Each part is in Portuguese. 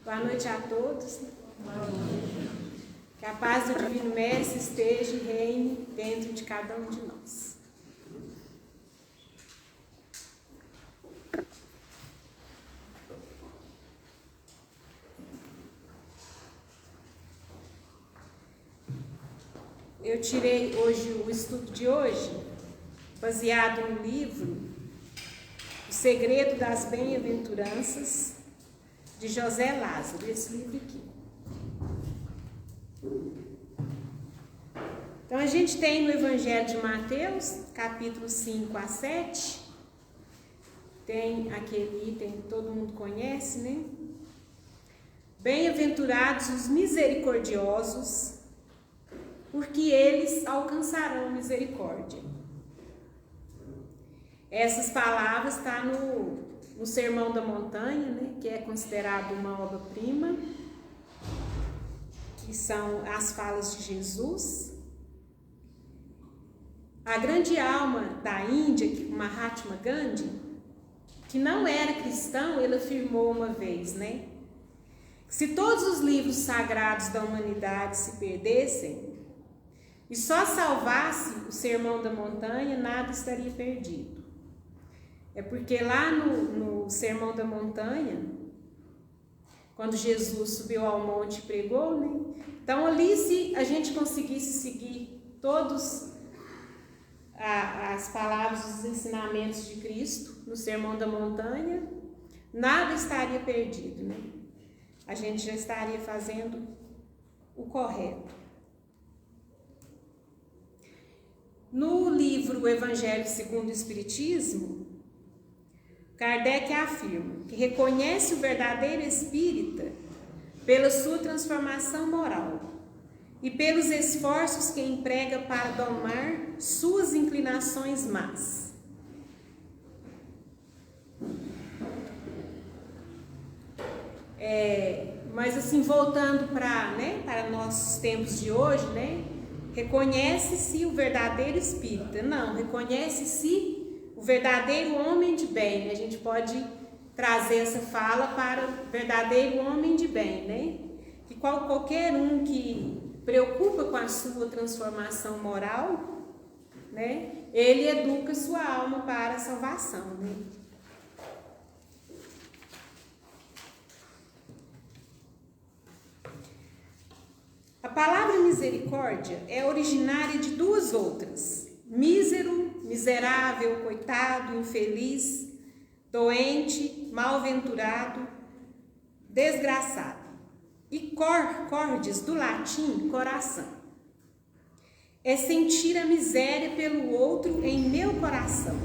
Boa noite a todos. Que a paz do Divino Mestre esteja e reine dentro de cada um de nós. Eu tirei hoje o estudo de hoje, baseado no livro O Segredo das Bem-aventuranças, de José Lázaro, esse livro aqui. Então, a gente tem no Evangelho de Mateus, capítulo 5 a 7, tem aquele item que todo mundo conhece, né? Bem-aventurados os misericordiosos, porque eles alcançarão misericórdia. Essas palavras estão no Sermão da Montanha, né, que é considerado uma obra-prima, que são as falas de Jesus. A grande alma da Índia, Mahatma Gandhi, que não era cristão, ele afirmou uma vez, né, que se todos os livros sagrados da humanidade se perdessem, e só salvasse o Sermão da Montanha, nada estaria perdido. É porque lá no Sermão da Montanha, quando Jesus subiu ao monte e pregou, né? Então ali, se a gente conseguisse seguir todos as palavras, os ensinamentos de Cristo no Sermão da Montanha, nada estaria perdido, né? A gente já estaria fazendo o correto. No livro O Evangelho segundo o Espiritismo, Kardec afirma que reconhece o verdadeiro espírita pela sua transformação moral e pelos esforços que emprega para domar suas inclinações más. Mas assim, voltando para nossos tempos de hoje, né? Reconhece-se o verdadeiro espírita. Não, reconhece-se o verdadeiro homem de bem. A gente pode trazer essa fala para o verdadeiro homem de bem, né? Que qualquer um que preocupa com a sua transformação moral, né? Ele educa sua alma para a salvação, né? A palavra misericórdia é originária de duas outras: mísero, miserável, coitado, infeliz, doente, mal-aventurado, desgraçado. E cordis, do latim, coração. É sentir a miséria pelo outro em meu coração.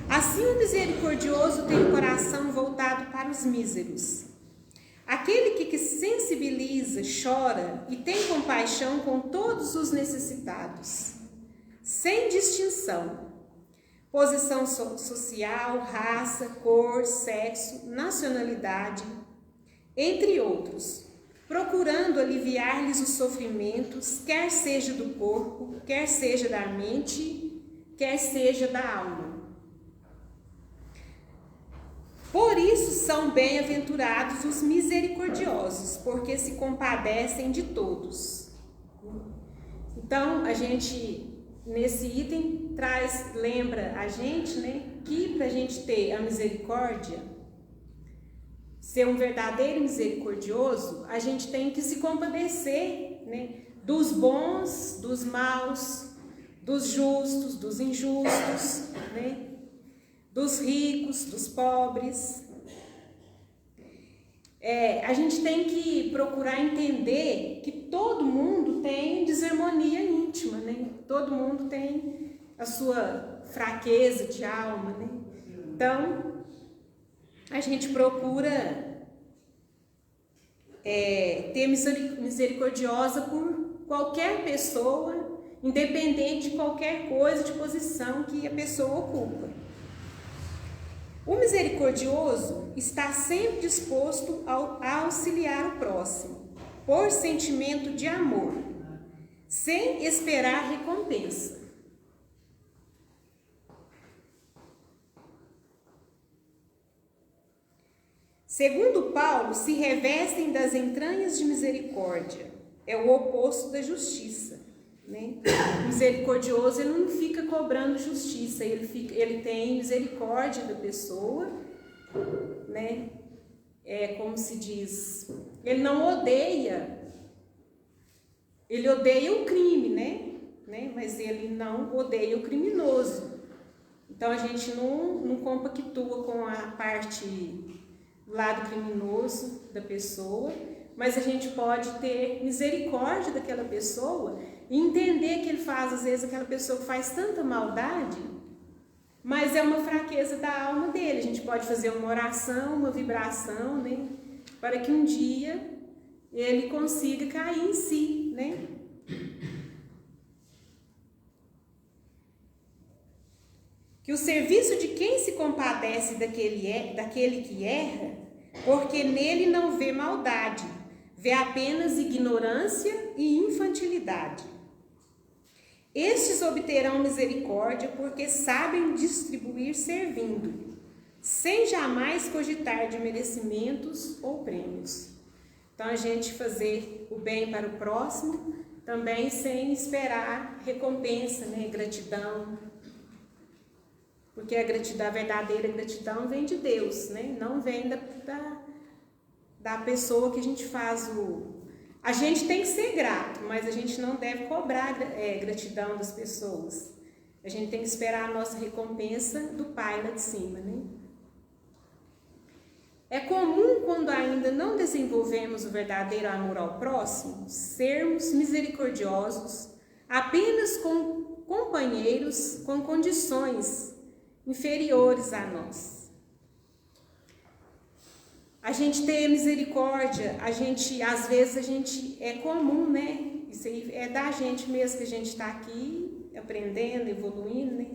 Assim o misericordioso tem o coração voltado para os míseros. Aquele que se sensibiliza, chora e tem compaixão com todos os necessitados, sem distinção, posição social, raça, cor, sexo, nacionalidade, entre outros, procurando aliviar-lhes os sofrimentos, quer seja do corpo, quer seja da mente, quer seja da alma. Por isso são bem-aventurados os misericordiosos, porque se compadecem de todos. Então, a gente, nesse item, lembra a gente, né, que para a gente ter a misericórdia, ser um verdadeiro misericordioso, a gente tem que se compadecer, né, dos bons, dos maus, dos justos, dos injustos, né? Dos ricos, dos pobres. A gente tem que procurar entender que todo mundo tem desarmonia íntima, né? Todo mundo tem a sua fraqueza de alma, né? Então, a gente procura ter misericordiosa por qualquer pessoa, independente de qualquer coisa, de posição que a pessoa ocupa. O misericordioso está sempre disposto a auxiliar o próximo, por sentimento de amor, sem esperar recompensa. Segundo Paulo, se revestem das entranhas de misericórdia. É o oposto da justiça, né? O misericordioso, ele não fica cobrando justiça, ele tem misericórdia da pessoa, né? É como se diz, ele não odeia, ele odeia o crime, né? Mas ele não odeia o criminoso. Então a gente não compactua com a parte do lado criminoso da pessoa, mas a gente pode ter misericórdia daquela pessoa e entender que ele faz, às vezes, aquela pessoa que faz tanta maldade, mas é uma fraqueza da alma dele. A gente pode fazer uma oração, uma vibração, né? Para que um dia ele consiga cair em si, né? Que o serviço de quem se compadece daquele que erra, porque nele não vê maldade, vê apenas ignorância e infantilidade. Estes obterão misericórdia porque sabem distribuir servindo, sem jamais cogitar de merecimentos ou prêmios. Então a gente fazer o bem para o próximo, também sem esperar recompensa, né? Gratidão. Porque a verdadeira gratidão vem de Deus, né? Não vem da pessoa que a gente faz o... A gente tem que ser grato, mas a gente não deve cobrar gratidão das pessoas. A gente tem que esperar a nossa recompensa do Pai lá de cima, né? É comum, quando ainda não desenvolvemos o verdadeiro amor ao próximo, sermos misericordiosos apenas com companheiros com condições inferiores a nós. A gente ter misericórdia, às vezes é comum, né? Isso aí é da gente mesmo, que a gente está aqui aprendendo, evoluindo, né?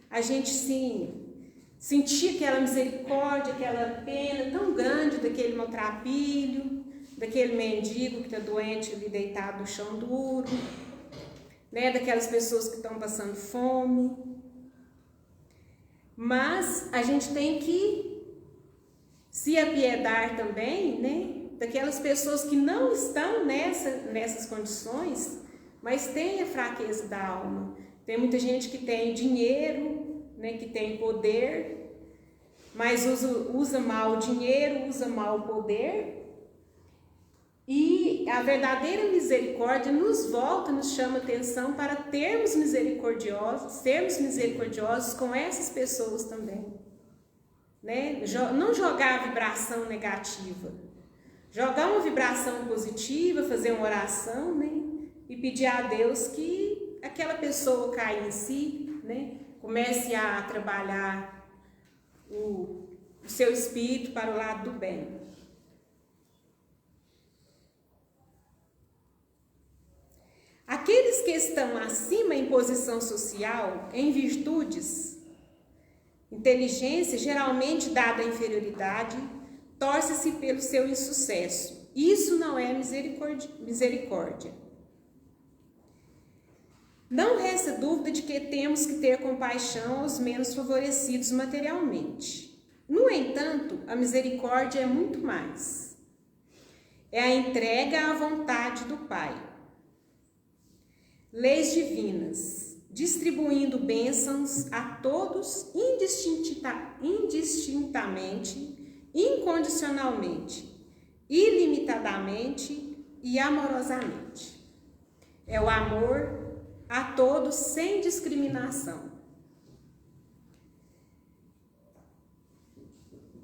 A gente sim sentir aquela misericórdia, aquela pena tão grande daquele maltrapilho, daquele mendigo que está doente ali deitado no chão duro, né? Daquelas pessoas que estão passando fome. Mas a gente tem que se apiedar também, né, daquelas pessoas que não estão nessas condições, mas têm a fraqueza da alma. Tem muita gente que tem dinheiro, né, que tem poder, mas usa mal o dinheiro, usa mal o poder. E a verdadeira misericórdia nos chama atenção para sermos misericordiosos com essas pessoas também, né? Não jogar a vibração negativa, jogar uma vibração positiva, fazer uma oração, né? E pedir a Deus que aquela pessoa caia em si, né? Comece a trabalhar o seu espírito para o lado do bem. Aqueles que estão acima em posição social, em virtudes, inteligência, geralmente dada a inferioridade, torce-se pelo seu insucesso. Isso não é misericórdia. Não resta dúvida de que temos que ter compaixão aos menos favorecidos materialmente. No entanto, a misericórdia é muito mais. É a entrega à vontade do Pai. Leis divinas, distribuindo bênçãos a todos indistintamente, incondicionalmente, ilimitadamente e amorosamente. É o amor a todos sem discriminação.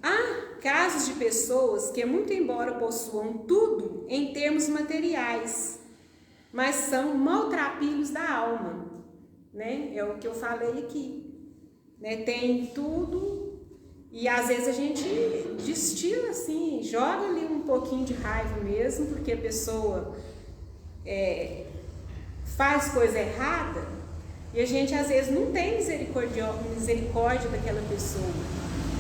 Há casos de pessoas que, muito embora possuam tudo em termos materiais, mas são maltrapilhos da alma, né? É o que eu falei aqui, né? Tem tudo e às vezes a gente destila assim, joga ali um pouquinho de raiva mesmo, porque a pessoa faz coisa errada e a gente às vezes não tem misericórdia daquela pessoa,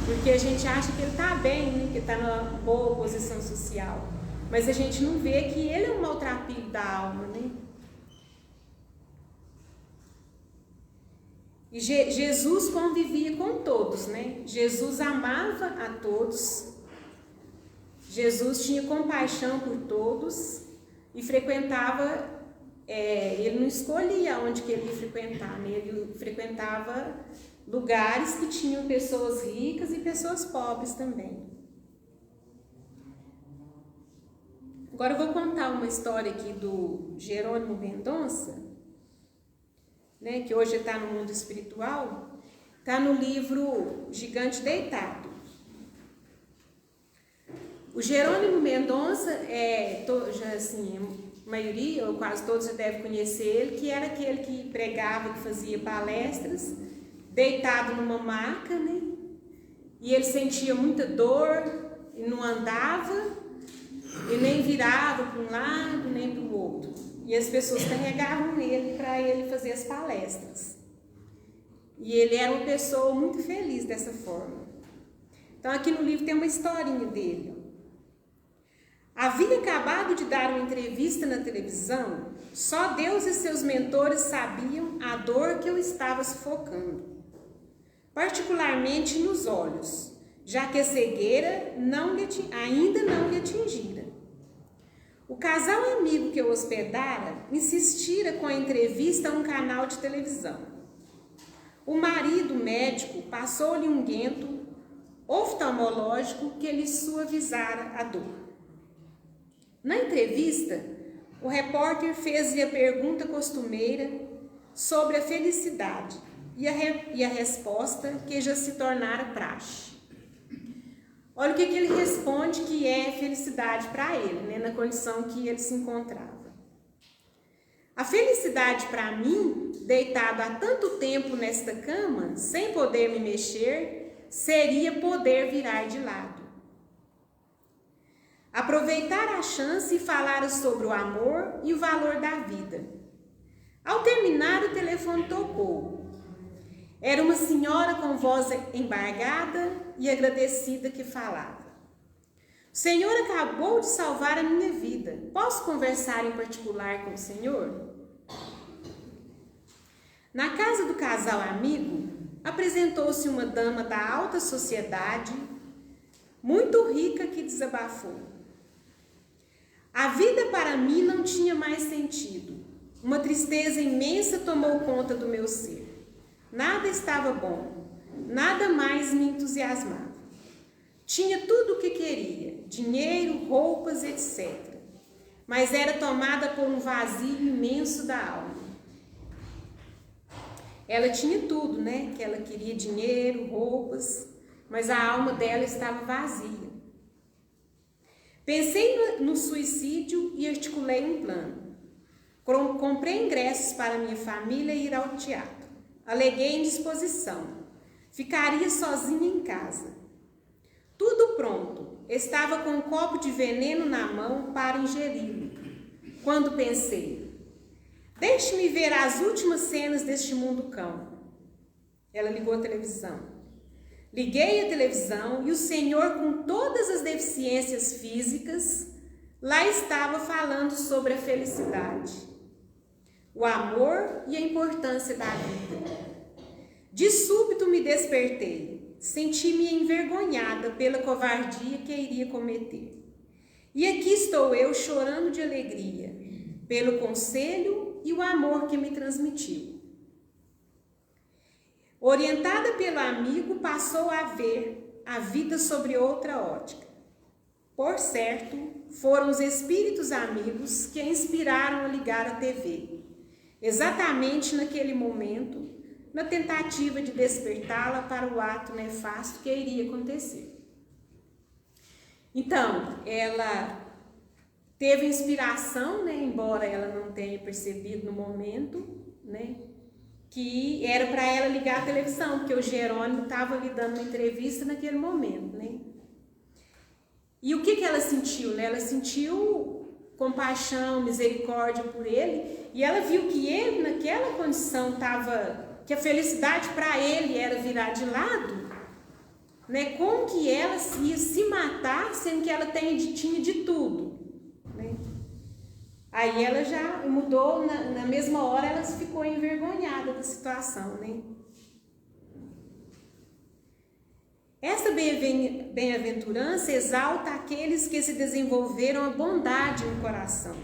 porque a gente acha que ele está bem, né? Que está numa boa posição social. Mas a gente não vê que ele é um maltrapilho da alma, né? E Jesus convivia com todos, né? Jesus amava a todos, Jesus tinha compaixão por todos e frequentava, ele não escolhia onde que ele ia frequentar, né? Ele frequentava lugares que tinham pessoas ricas e pessoas pobres também. Agora eu vou contar uma história aqui do Jerônimo Mendonça, né, que hoje está no mundo espiritual, está no livro Gigante Deitado. O Jerônimo Mendonça, assim, a maioria, ou quase todos já devem conhecer ele, que era aquele que pregava, que fazia palestras, deitado numa maca, né? E ele sentia muita dor e não andava, e nem virava para um lado, nem para o outro. E as pessoas carregavam ele para ele fazer as palestras. E ele era uma pessoa muito feliz dessa forma. Então aqui no livro tem uma historinha dele. Havia acabado de dar uma entrevista na televisão, só Deus e seus mentores sabiam a dor que eu estava sufocando, particularmente nos olhos, já que a cegueira ainda não lhe atingira. O casal amigo que eu hospedara insistira com a entrevista a um canal de televisão. O marido médico passou-lhe um guento oftalmológico que lhe suavizara a dor. Na entrevista, o repórter fez-lhe a pergunta costumeira sobre a felicidade e a resposta que já se tornara praxe. Olha o que ele responde que é felicidade para ele, né, na condição que ele se encontrava. A felicidade para mim, deitado há tanto tempo nesta cama, sem poder me mexer, seria poder virar de lado. Aproveitar a chance e falar sobre o amor e o valor da vida. Ao terminar, o telefone tocou. Era uma senhora com voz embargada e agradecida que falava. O Senhor acabou de salvar a minha vida. Posso conversar em particular com o Senhor? Na casa do casal amigo, apresentou-se uma dama da alta sociedade, muito rica, que desabafou. A vida para mim não tinha mais sentido. Uma tristeza imensa tomou conta do meu ser. Nada estava bom, nada mais me entusiasmava. Tinha tudo o que queria, dinheiro, roupas, etc. Mas era tomada por um vazio imenso da alma. Ela tinha tudo, né? Que ela queria dinheiro, roupas, mas a alma dela estava vazia. Pensei no suicídio e articulei um plano. Comprei ingressos para minha família ir ao teatro. Aleguei indisposição. Ficaria sozinha em casa. Tudo pronto. Estava com um copo de veneno na mão para ingeri-lo. Quando pensei, deixe-me ver as últimas cenas deste mundo cão. Ela ligou a televisão. Liguei a televisão e o senhor, com todas as deficiências físicas, lá estava falando sobre a felicidade, o amor e a importância da vida. De súbito me despertei, senti-me envergonhada pela covardia que iria cometer. E aqui estou eu chorando de alegria, pelo conselho e o amor que me transmitiu. Orientada pelo amigo, passou a ver a vida sobre outra ótica. Por certo, foram os espíritos amigos que a inspiraram a ligar a TV, exatamente naquele momento, na tentativa de despertá-la para o ato nefasto que iria acontecer. Então, ela teve inspiração, né, embora ela não tenha percebido no momento, né, que era para ela ligar a televisão, porque o Jerônimo estava lhe dando uma entrevista naquele momento, né? E o que ela sentiu, né? Ela sentiu compaixão, misericórdia por ele, e ela viu que ele, naquela condição, que a felicidade para ele era virar de lado, né? Como que ela ia se matar, sendo que ela tinha de tudo, né? Aí ela já mudou, na mesma hora ela ficou envergonhada da situação, né? Essa bem-aventurança exalta aqueles que se desenvolveram a bondade no coração,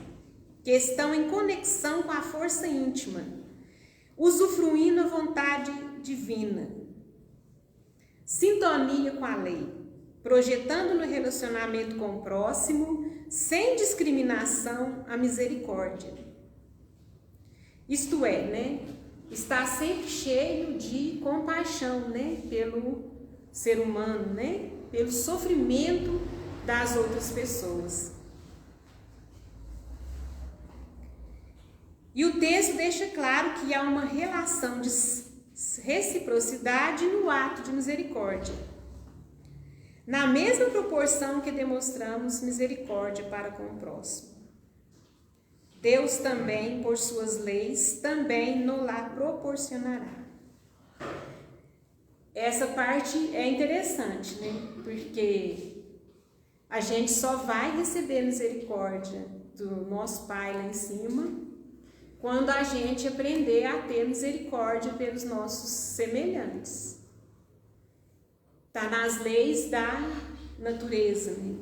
que estão em conexão com a força íntima, usufruindo a vontade divina, sintonia com a lei, projetando no relacionamento com o próximo, sem discriminação, a misericórdia. Isto é, né? Está sempre cheio de compaixão, né? Pelo ser humano, né? Pelo sofrimento das outras pessoas. E o texto deixa claro que há uma relação de reciprocidade no ato de misericórdia, na mesma proporção que demonstramos misericórdia para com o próximo. Deus também, por suas leis, também nos-la proporcionará. Essa parte é interessante, né? Porque a gente só vai receber misericórdia do nosso Pai lá em cima quando a gente aprender a ter misericórdia pelos nossos semelhantes. Está nas leis da natureza, né?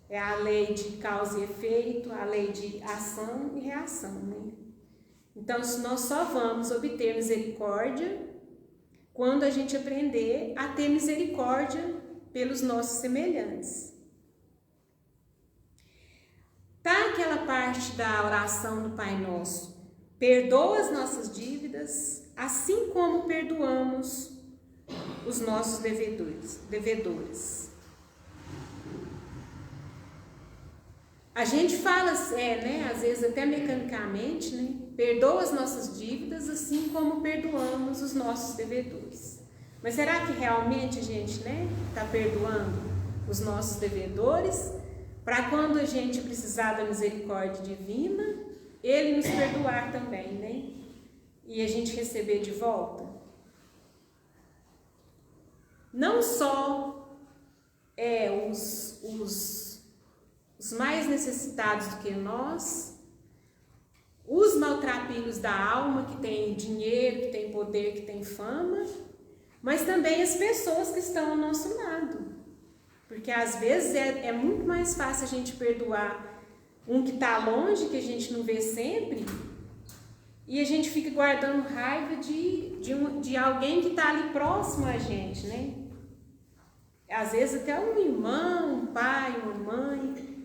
É a lei de causa e efeito, a lei de ação e reação, né? Então, nós só vamos obter misericórdia quando a gente aprender a ter misericórdia pelos nossos semelhantes. Tá aquela parte da oração do Pai Nosso: perdoa as nossas dívidas, assim como perdoamos os nossos devedores. A gente fala, né, às vezes até mecanicamente, né? Perdoa as nossas dívidas, assim como perdoamos os nossos devedores. Mas será que realmente a gente, né, está perdoando os nossos devedores para quando a gente precisar da misericórdia divina, Ele nos perdoar também, né? E a gente receber de volta? Não só os mais necessitados do que nós, os maltrapilhos da alma, que tem dinheiro, que tem poder, que tem fama, mas também as pessoas que estão ao nosso lado. Porque às vezes é muito mais fácil a gente perdoar um que está longe, que a gente não vê sempre, e a gente fica guardando raiva de alguém que está ali próximo a gente, né? Às vezes até um irmão, um pai, uma mãe.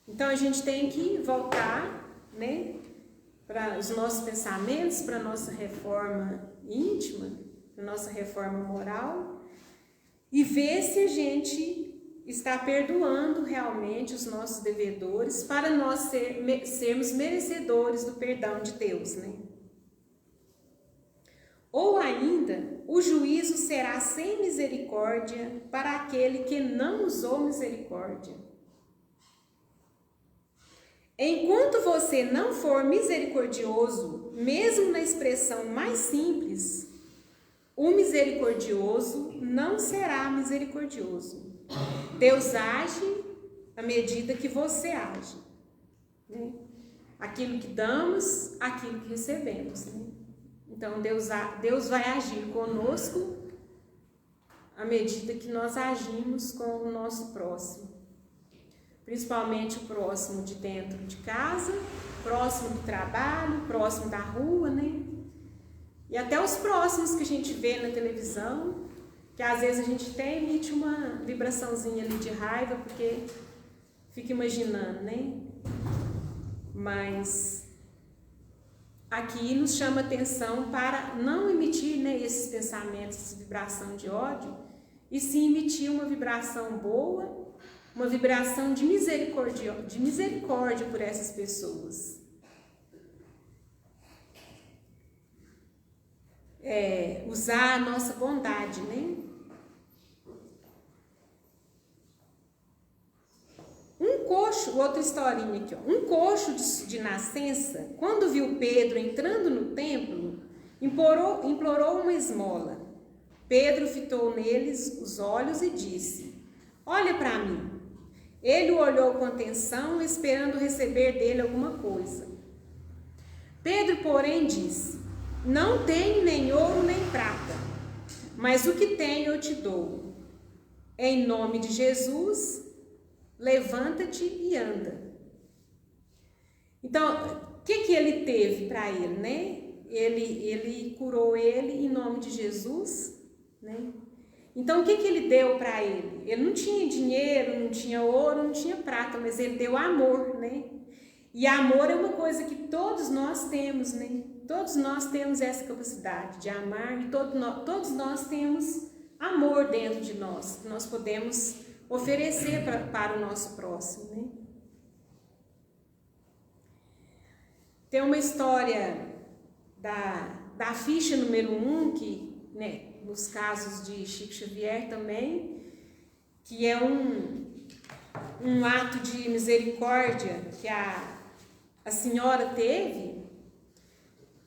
Então a gente tem que voltar, né, para os nossos pensamentos, para a nossa reforma íntima, para a nossa reforma moral, e ver se a gente está perdoando realmente os nossos devedores para nós sermos merecedores do perdão de Deus, né? Ou ainda, o juízo será sem misericórdia para aquele que não usou misericórdia. Enquanto você não for misericordioso, mesmo na expressão mais simples, o misericordioso não será misericordioso. Deus age à medida que você age, né? Aquilo que damos, aquilo que recebemos, né? Então Deus vai agir conosco à medida que nós agimos com o nosso próximo. Principalmente o próximo de dentro de casa, próximo do trabalho, próximo da rua, né? E até os próximos que a gente vê na televisão, que às vezes a gente até emite uma vibraçãozinha ali de raiva, porque fica imaginando, né? Mas aqui nos chama atenção para não emitir, né, esses pensamentos, essa vibração de ódio, e sim emitir uma vibração boa, uma vibração de misericórdia por essas pessoas. Usar a nossa bondade, né? Outra historinha aqui, ó. Um coxo de nascença, quando viu Pedro entrando no templo, implorou uma esmola. Pedro fitou neles os olhos e disse: olha para mim. Ele o olhou com atenção, esperando receber dele alguma coisa. Pedro, porém, disse: não tenho nem ouro nem prata, mas o que tenho eu te dou. Em nome de Jesus, levanta-te e anda. Então, o que ele teve para ele, né? Ele curou ele em nome de Jesus, né? Então, o que ele deu para ele? Ele não tinha dinheiro, não tinha ouro, não tinha prata, mas ele deu amor, né? E amor é uma coisa que todos nós temos, né? Todos nós temos essa capacidade de amar e todos nós temos amor dentro de nós, que nós podemos oferecer para o nosso próximo, né? Tem uma história da ficha número 1, que, né, nos casos de Chico Xavier também, que é um ato de misericórdia que a senhora teve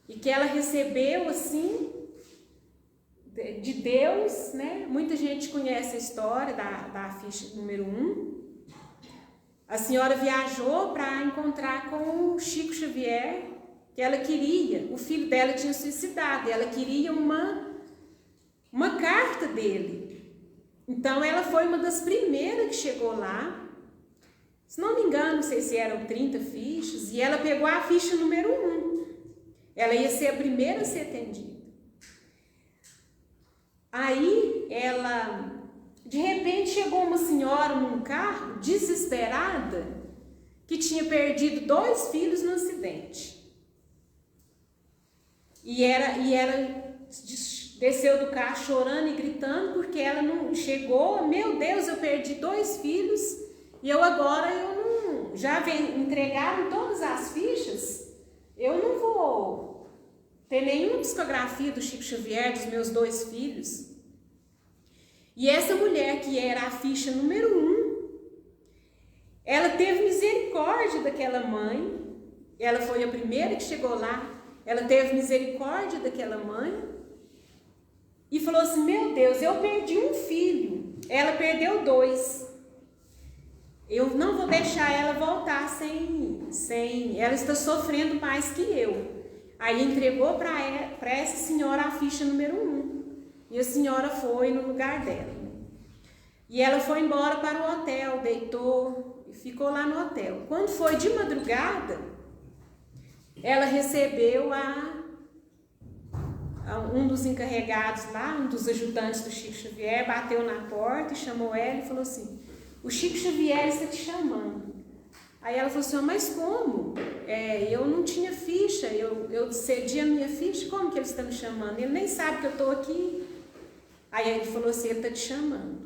e que ela recebeu assim de Deus, né? Muita gente conhece a história da ficha número 1. A senhora viajou para encontrar com o Chico Xavier, que ela queria, o filho dela tinha suicidado, e ela queria uma carta dele. Então ela foi uma das primeiras que chegou lá. Se não me engano, não sei se eram 30 fichas, e ela pegou a ficha número 1. Ela ia ser a primeira a ser atendida. Aí de repente chegou uma senhora num carro, desesperada, que tinha perdido 2 filhos no acidente. E ela desceu do carro chorando e gritando, porque ela não chegou. Meu Deus, eu perdi 2 filhos e eu não. Já entregaram todas as fichas, eu não vou ter nenhuma psicografia do Chico Xavier dos meus 2 filhos. E essa mulher, que era a ficha número 1, ela teve misericórdia daquela mãe. Ela foi a primeira que chegou lá. Ela teve misericórdia daquela mãe e falou assim: meu Deus, eu perdi um filho, ela perdeu 2. Eu não vou deixar ela voltar sem ela está sofrendo mais que eu. Aí entregou para essa senhora a ficha número 1. E a senhora foi no lugar dela. E ela foi embora para o hotel, deitou e ficou lá no hotel. Quando foi de madrugada, ela recebeu um dos encarregados lá, um dos ajudantes do Chico Xavier, bateu na porta e chamou ela e falou assim: o Chico Xavier está te chamando. Aí ela falou assim: mas como? Eu não tinha ficha, eu cedi a minha ficha, como que ele está me chamando? Ele nem sabe que eu estou aqui. Aí ele falou assim: ele está te chamando.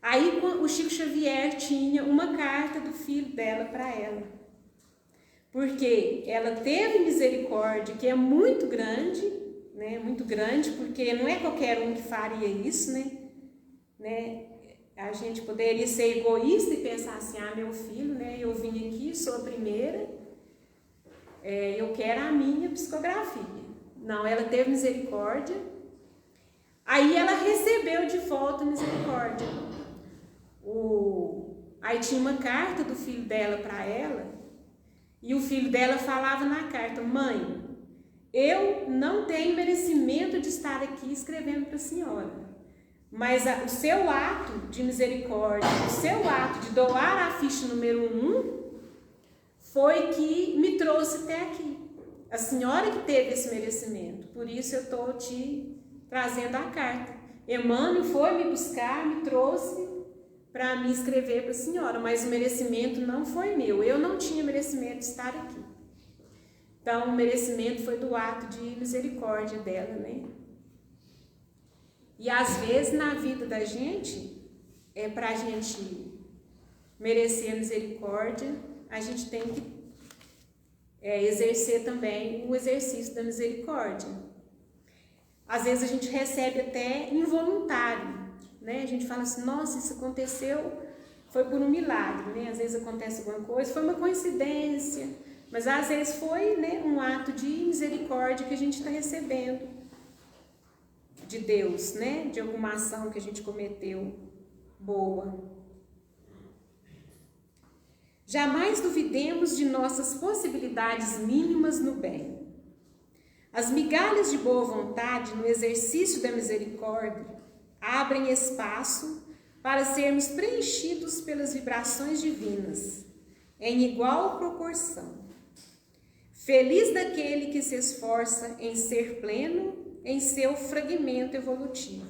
Aí o Chico Xavier tinha uma carta do filho dela para ela, porque ela teve misericórdia, que é muito grande, né? Muito grande, porque não é qualquer um que faria isso, né? A gente poderia ser egoísta e pensar assim: ah, meu filho, né? Eu vim aqui, sou a primeira, eu quero a minha psicografia. Não, ela teve misericórdia. Aí ela recebeu de volta a misericórdia. Aí tinha uma carta do filho dela para ela, e o filho dela falava na carta: mãe, eu não tenho merecimento de estar aqui escrevendo para a senhora, mas o seu ato de misericórdia, o seu ato de doar a ficha número 1 foi que me trouxe até aqui. A senhora que teve esse merecimento, por isso eu estou te trazendo a carta. Emmanuel foi me buscar, me trouxe para me escrever para a senhora, mas o merecimento não foi meu. Eu não tinha merecimento de estar aqui. Então, o merecimento foi do ato de misericórdia dela, né? E às vezes na vida da gente, para a gente merecer a misericórdia, a gente tem que exercer também o exercício da misericórdia. Às vezes a gente recebe até involuntário, né? A gente fala assim: nossa, isso aconteceu, foi por um milagre, né? Às vezes acontece alguma coisa, foi uma coincidência, mas às vezes foi, né, um ato de misericórdia que a gente está recebendo de Deus, né? De alguma ação que a gente cometeu boa. Jamais duvidemos de nossas possibilidades mínimas no bem. As migalhas de boa vontade no exercício da misericórdia abrem espaço para sermos preenchidos pelas vibrações divinas, em igual proporção. Feliz daquele que se esforça em ser pleno em seu fragmento evolutivo.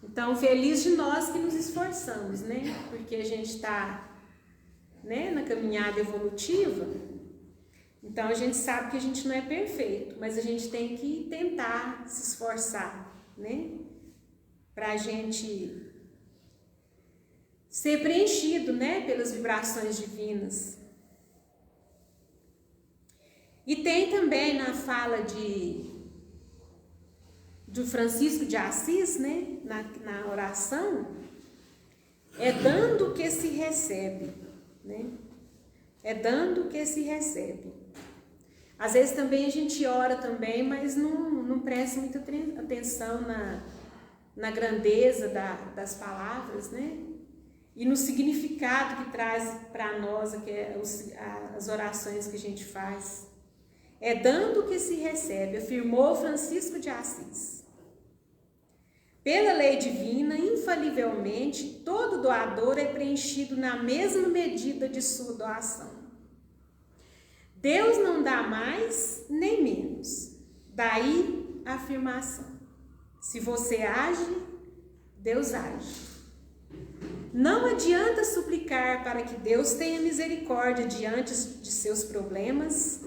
Então, feliz de nós que nos esforçamos, né? Porque a gente está, né, na caminhada evolutiva. Então, a gente sabe que a gente não é perfeito, mas a gente tem que tentar se esforçar, né? Para a gente ser preenchido, né, pelas vibrações divinas. E tem também na fala do Francisco de Assis, né, na oração, é dando que se recebe, né? É dando que se recebe. Às vezes também a gente ora também, mas não presta muita atenção na grandeza das palavras, né? E no significado que traz para nós as orações que a gente faz. É dando que se recebe, afirmou Francisco de Assis. Pela lei divina, infalivelmente, todo doador é preenchido na mesma medida de sua doação. Deus não dá mais nem menos. Daí a afirmação. Se você age, Deus age. Não adianta suplicar para que Deus tenha misericórdia diante de seus problemas,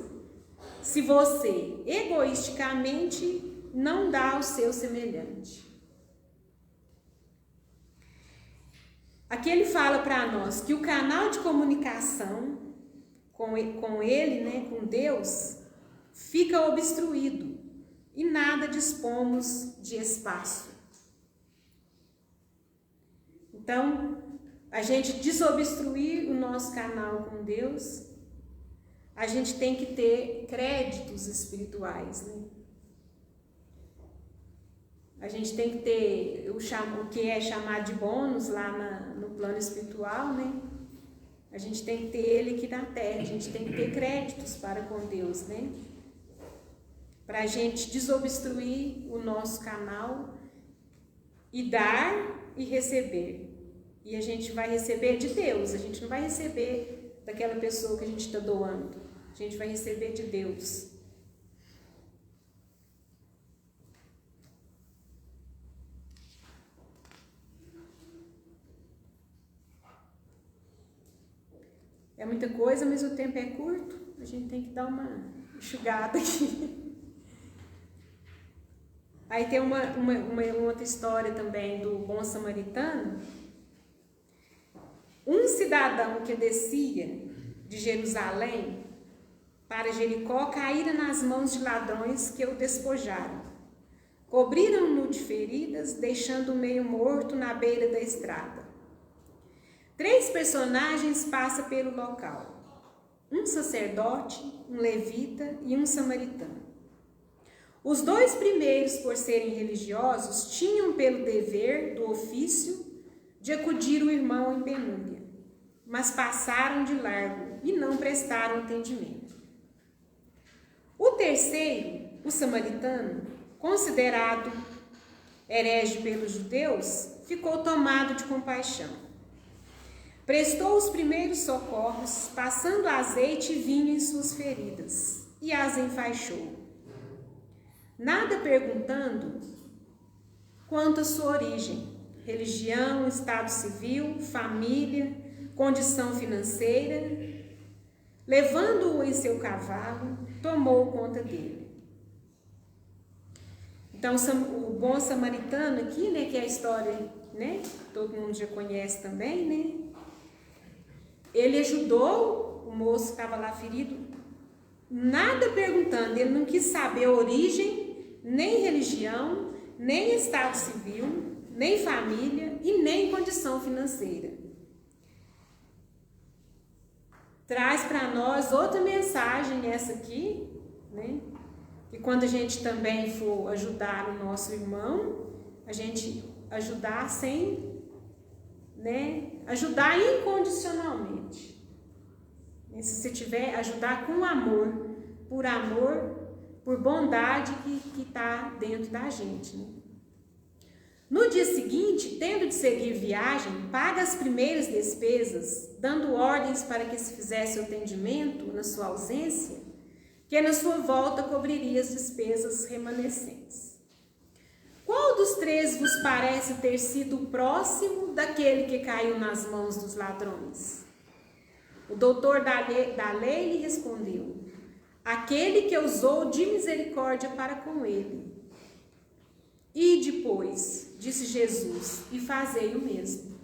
se você egoisticamente não dá ao seu semelhante. Aqui ele fala para nós que o canal de comunicação com ele, né, com Deus, fica obstruído e nada dispomos de espaço. Então, a gente desobstruir o nosso canal com Deus, a gente tem que ter créditos espirituais, né? A gente tem que ter o que é chamado de bônus lá no plano espiritual, né? A gente tem que ter ele aqui na Terra, a gente tem que ter créditos para com Deus, né? Para a gente desobstruir o nosso canal e dar e receber. E a gente vai receber de Deus, a gente não vai receber daquela pessoa que a gente está doando, a gente vai receber de Deus. É muita coisa, mas o tempo é curto, a gente tem que dar uma enxugada aqui. Aí tem uma outra história também do bom samaritano. Um cidadão que descia de Jerusalém para Jericó caíra nas mãos de ladrões que o despojaram. Cobriram-no de feridas, deixando-o meio morto na beira da estrada. 3 personagens passam pelo local. Um sacerdote, um levita e um samaritano. Os 2 primeiros, por serem religiosos, tinham pelo dever do ofício de acudir o irmão em penúria, mas passaram de largo e não prestaram atendimento. O terceiro, o samaritano, considerado herege pelos judeus, ficou tomado de compaixão. Prestou os primeiros socorros, passando azeite e vinho em suas feridas, e as enfaixou. Nada perguntando quanto à sua origem, religião, estado civil, família, condição financeira, levando-o em seu cavalo, tomou conta dele. Então, o bom samaritano aqui, né, que é a história, né, todo mundo já conhece também, né, ele ajudou o moço que estava lá ferido, nada perguntando, ele não quis saber a origem, nem religião, nem estado civil, nem família e nem condição financeira. Traz para nós outra mensagem essa aqui, né? Que quando a gente também for ajudar o nosso irmão, a gente ajudar sem, né? Ajudar incondicionalmente. E se você tiver, ajudar com amor, por amor, por bondade que está dentro da gente, né? No dia seguinte, tendo de seguir viagem, paga as primeiras despesas, dando ordens para que se fizesse o atendimento na sua ausência, que na sua volta cobriria as despesas remanescentes. Qual dos três vos parece ter sido o próximo daquele que caiu nas mãos dos ladrões? O doutor da lei lhe respondeu: aquele que usou de misericórdia para com ele. E depois, disse Jesus, e fazei o mesmo.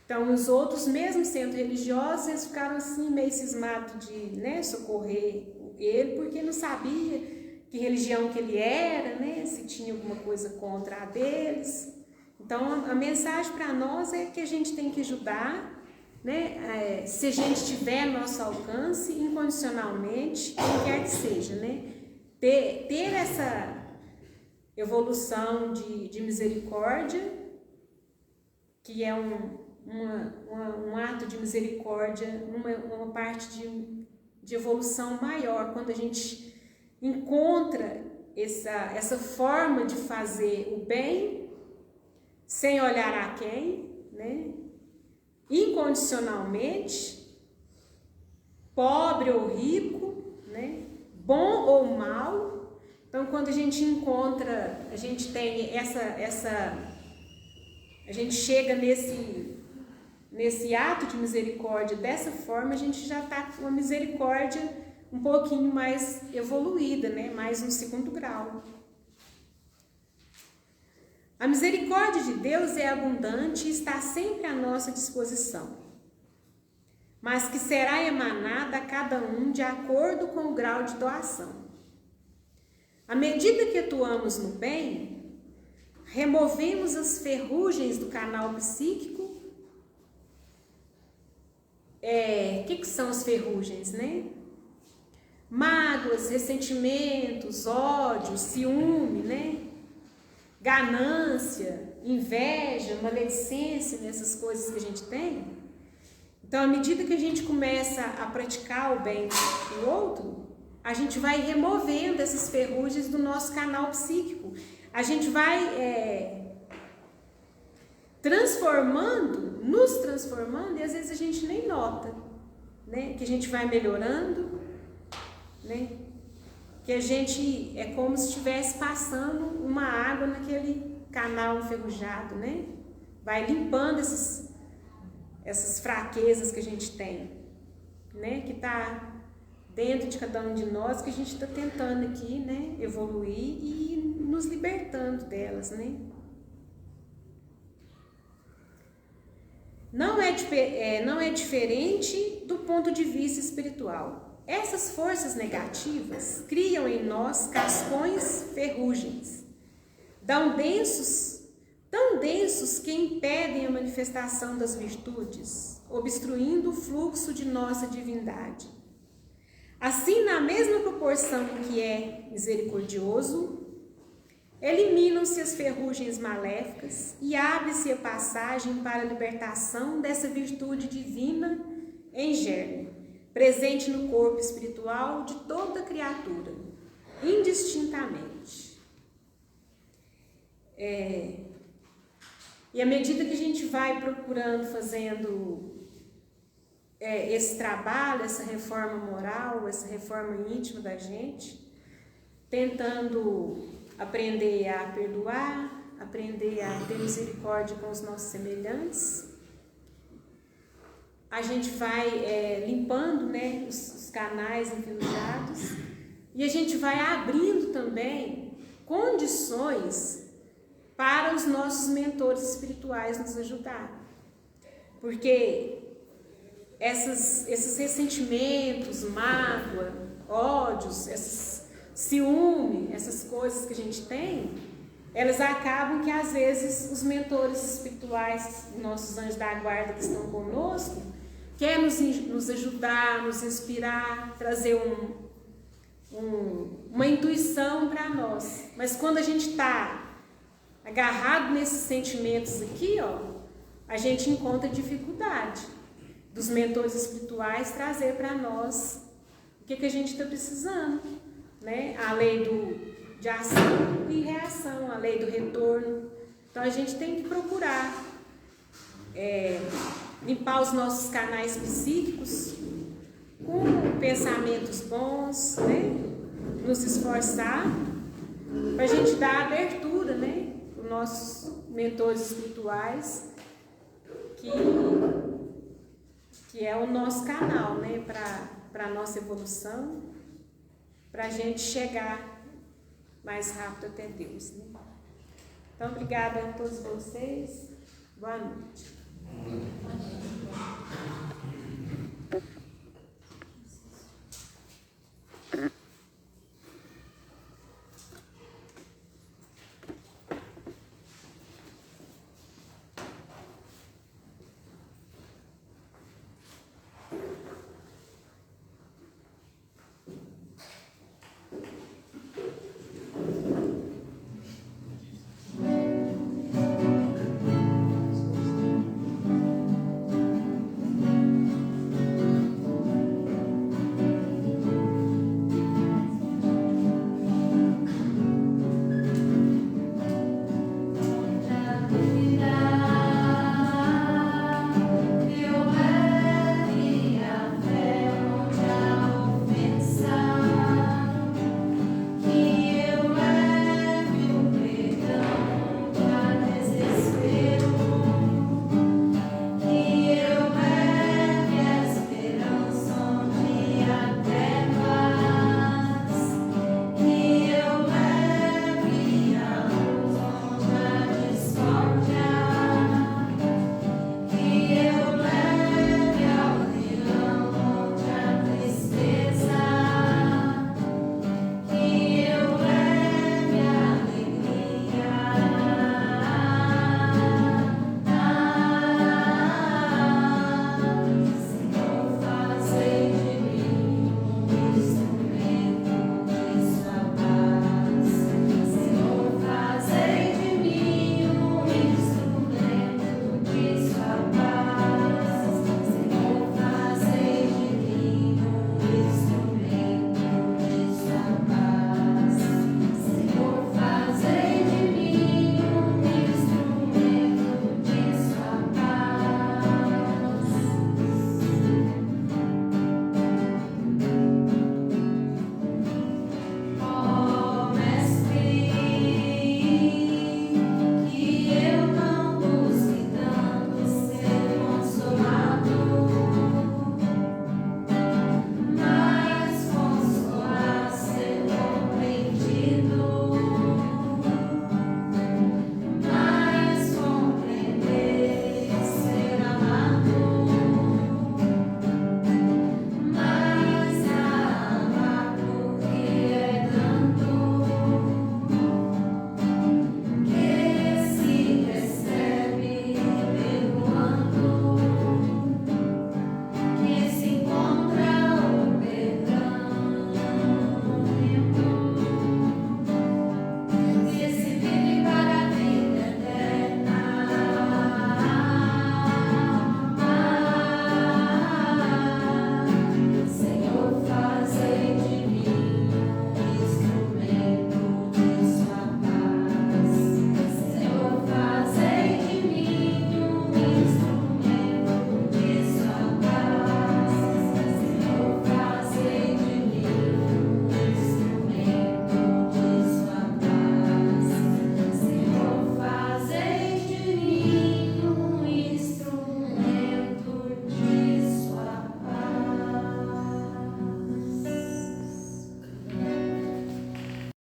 Então, os outros, mesmo sendo religiosos, eles ficaram assim meio cismados de, né, socorrer ele, porque não sabia que religião que ele era, né, se tinha alguma coisa contra a deles. Então, a mensagem para nós é que a gente tem que ajudar, né, se a gente tiver nosso alcance, incondicionalmente, quem quer que seja, né, ter essa evolução de misericórdia, que é um ato de misericórdia, uma parte de evolução maior, quando a gente encontra essa forma de fazer o bem, sem olhar a quem, né? Incondicionalmente, pobre ou rico, né? Bom ou mal. Então, quando a gente encontra, a gente tem a gente chega nesse ato de misericórdia dessa forma, a gente já está com uma misericórdia um pouquinho mais evoluída, né? Mais no segundo grau. A misericórdia de Deus é abundante e está sempre à nossa disposição, mas que será emanada a cada um de acordo com o grau de doação. À medida que atuamos no bem, removemos as ferrugens do canal psíquico. Que são as ferrugens, né? Mágoas, ressentimentos, ódio, ciúme, né? Ganância, inveja, maledicência, nessas coisas que a gente tem. Então, à medida que a gente começa a praticar o bem do outro, a gente vai removendo essas ferrugens do nosso canal psíquico. A gente vai nos transformando, e às vezes a gente nem nota, né? Que a gente vai melhorando, né? Que a gente é como se estivesse passando uma água naquele canal enferrujado, né? Vai limpando essas fraquezas que a gente tem, né? Que está dentro de cada um de nós, que a gente está tentando aqui, né? Evoluir e nos libertando delas, né? Não é diferente do ponto de vista espiritual. Essas forças negativas criam em nós cascões ferrugens, tão densos que impedem a manifestação das virtudes, obstruindo o fluxo de nossa divindade. Assim, na mesma proporção que é misericordioso, eliminam-se as ferrugens maléficas e abre-se a passagem para a libertação dessa virtude divina em germe, presente no corpo espiritual de toda criatura, indistintamente. E à medida que a gente vai procurando, fazendo esse trabalho, essa reforma moral, essa reforma íntima da gente, tentando aprender a perdoar, aprender a ter misericórdia com os nossos semelhantes, a gente vai limpando, né, os canais enferrujados, e a gente vai abrindo também condições para os nossos mentores espirituais nos ajudar. Porque esses ressentimentos, mágoa, ódios, ciúme, essas coisas que a gente tem, elas acabam que às vezes os mentores espirituais, nossos anjos da guarda que estão conosco, querem nos ajudar, nos inspirar, trazer uma intuição para nós. Mas quando a gente está agarrado nesses sentimentos aqui, a gente encontra dificuldade dos mentores espirituais trazer para nós o que a gente está precisando, né? A lei de ação e reação, a lei do retorno. Então a gente tem que procurar limpar os nossos canais psíquicos com pensamentos bons, né? Nos esforçar para a gente dar abertura, né? Para os nossos mentores espirituais, que é o nosso canal, né? Para a nossa evolução, para a gente chegar mais rápido até Deus, né? Então, obrigada a todos vocês. Boa noite.